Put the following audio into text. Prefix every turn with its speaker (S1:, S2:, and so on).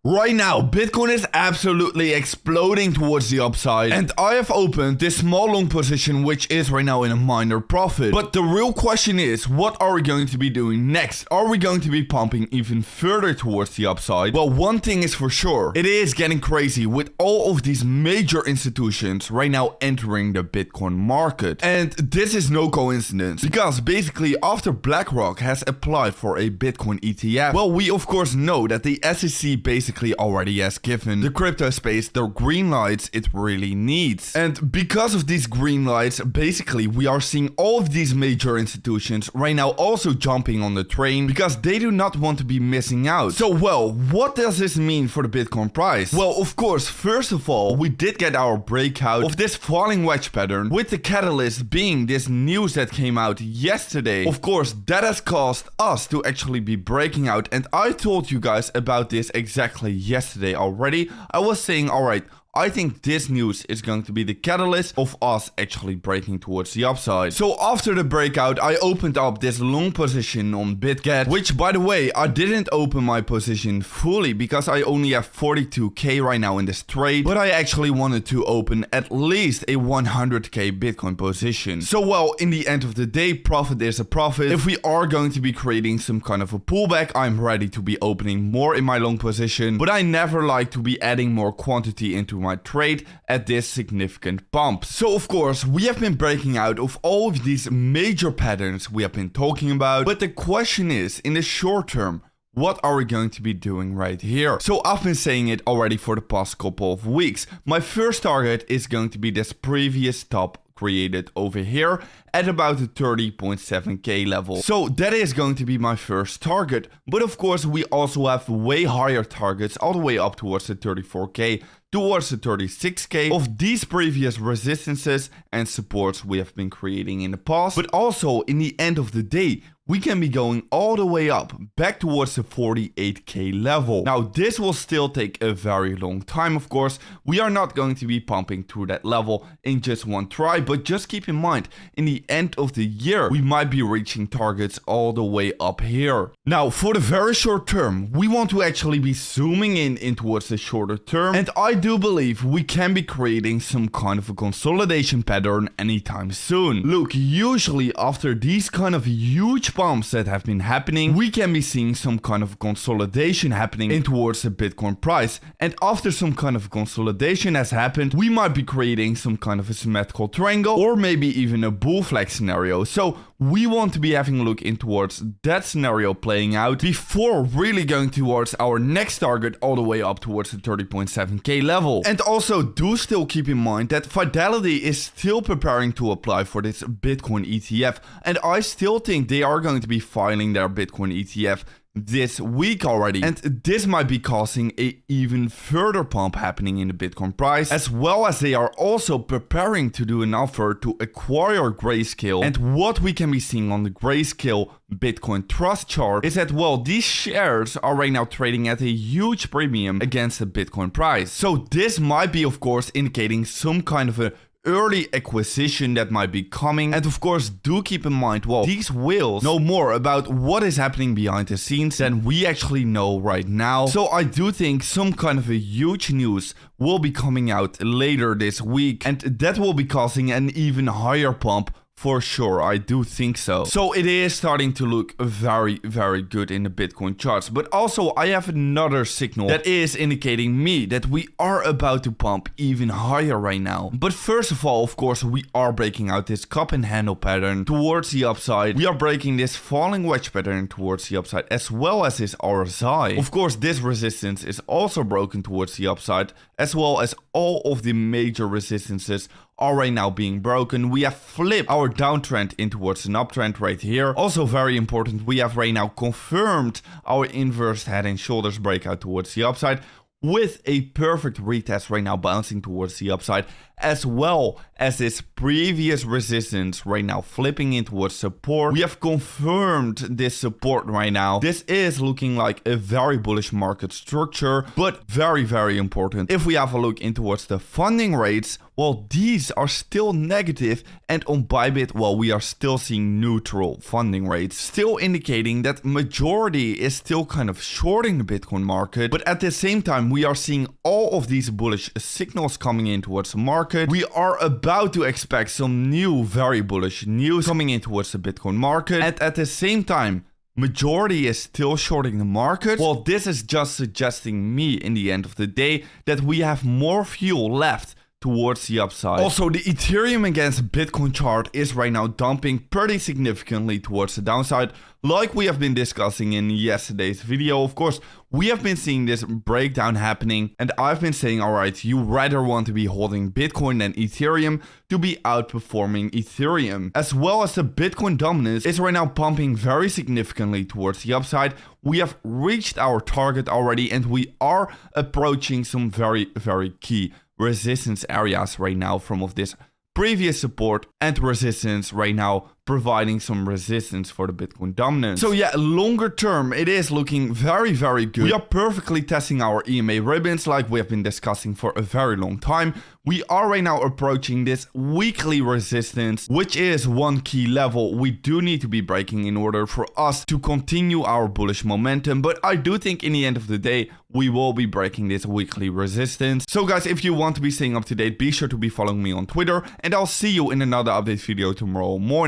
S1: Right now, Bitcoin is absolutely exploding towards the upside, and I have opened this small long position which is right now in a minor profit. But the real question is, what are we going to be doing next? Are we going to be pumping even further towards the upside? Well, one thing is for sure, it is getting crazy with all of these major institutions right now entering the Bitcoin market. And this is no coincidence, because basically after BlackRock has applied for a Bitcoin ETF, well, we of course know that the SEC basically already has given the crypto space the green lights it really needs. And because of these green lights, basically we are seeing all of these major institutions right now also jumping on the train because they do not want to be missing out. So well, what does this mean for the Bitcoin price? Well, of course, first of all, we did get our breakout of this falling wedge pattern, with the catalyst being this news that came out yesterday. Of course, that has caused us to actually be breaking out, and I told you guys about this exactly yesterday already. I was saying, alright, I think this news is going to be the catalyst of us actually breaking towards the upside. So after the breakout, I opened up this long position on BitGet, which by the way, I didn't open my position fully because I only have 42k right now in this trade, but I actually wanted to open at least a 100k Bitcoin position. So well, in the end of the day, profit is a profit. If we are going to be creating some kind of a pullback, I'm ready to be opening more in my long position, but I never like to be adding more quantity into my trade at this significant pump. So of course, we have been breaking out of all of these major patterns we have been talking about, but the question is, in the short term, what are we going to be doing right here? So I've been saying it already for the past couple of weeks. My first target is going to be this previous top created over here at about the 30.7k level. So that is going to be my first target. But of course, we also have way higher targets all the way up towards the 34k, towards the 36k of these previous resistances and supports we have been creating in the past. But also in the end of the day, we can be going all the way up back towards the 48k level. Now this will still take a very long time, of course. We are not going to be pumping through that level in just one try, but just keep in mind, in the end of the year, we might be reaching targets all the way up here. Now for the very short term, we want to actually be zooming in towards the shorter term, and I do believe we can be creating some kind of a consolidation pattern anytime soon. Look, usually after these kind of huge bumps that have been happening, we can be seeing some kind of consolidation happening in towards the Bitcoin price. And after some kind of consolidation has happened, we might be creating some kind of a symmetrical triangle or maybe even a bull flag scenario. So we want to be having a look in towards that scenario playing out before really going towards our next target all the way up towards the 30.7k level. And also do still keep in mind that Fidelity is still preparing to apply for this Bitcoin ETF, and I still think they are going to be filing their Bitcoin ETF this week already, and this might be causing a even further pump happening in the Bitcoin price, as well as they are also preparing to do an offer to acquire Grayscale. And what we can be seeing on the Grayscale Bitcoin Trust chart is that, well, these shares are right now trading at a huge premium against the Bitcoin price. So this might be, of course, indicating some kind of a early acquisition that might be coming. And of course, do keep in mind, well, these whales know more about what is happening behind the scenes than we actually know right now. So I do think some kind of a huge news will be coming out later this week, and that will be causing an even higher pump. For sure, I do think so. So it is starting to look very, very good in the Bitcoin charts. But also I have another signal that is indicating me that we are about to pump even higher right now. But first of all, of course, we are breaking out this cup and handle pattern towards the upside. We are breaking this falling wedge pattern towards the upside, as well as this RSI. Of course, this resistance is also broken towards the upside, as well as all of the major resistances are right now being broken. We have flipped our downtrend in towards an uptrend right here. Also very important, we have right now confirmed our inverse head and shoulders breakout towards the upside, with a perfect retest right now bouncing towards the upside, as well as this previous resistance right now flipping in towards support. We have confirmed this support right now. This is looking like a very bullish market structure, but very, very important. If we have a look in towards the funding rates, well, these are still negative, and on Bybit, well, we are still seeing neutral funding rates, still indicating that majority is still kind of shorting the Bitcoin market. But at the same time, we are seeing all of these bullish signals coming in towards the market. We are about to expect some new very bullish news coming in towards the Bitcoin market, and at the same time, majority is still shorting the market. Well, this is just suggesting me in the end of the day that we have more fuel left towards the upside. Also, the Ethereum against Bitcoin chart is right now dumping pretty significantly towards the downside, like we have been discussing in yesterday's video. Of course, we have been seeing this breakdown happening, and I've been saying, alright, you rather want to be holding Bitcoin than Ethereum to be outperforming Ethereum. As well as the Bitcoin dominance is right now pumping very significantly towards the upside. We have reached our target already, and we are approaching some very, very key resistance areas right now from of this previous support and resistance right now, providing some resistance for the Bitcoin dominance. So yeah, longer term, it is looking very, very good. We are perfectly testing our EMA ribbons like we have been discussing for a very long time. We are right now approaching this weekly resistance, which is one key level we do need to be breaking in order for us to continue our bullish momentum. But I do think in the end of the day, we will be breaking this weekly resistance. So guys, if you want to be staying up to date, be sure to be following me on Twitter, and I'll see you in another update video tomorrow morning.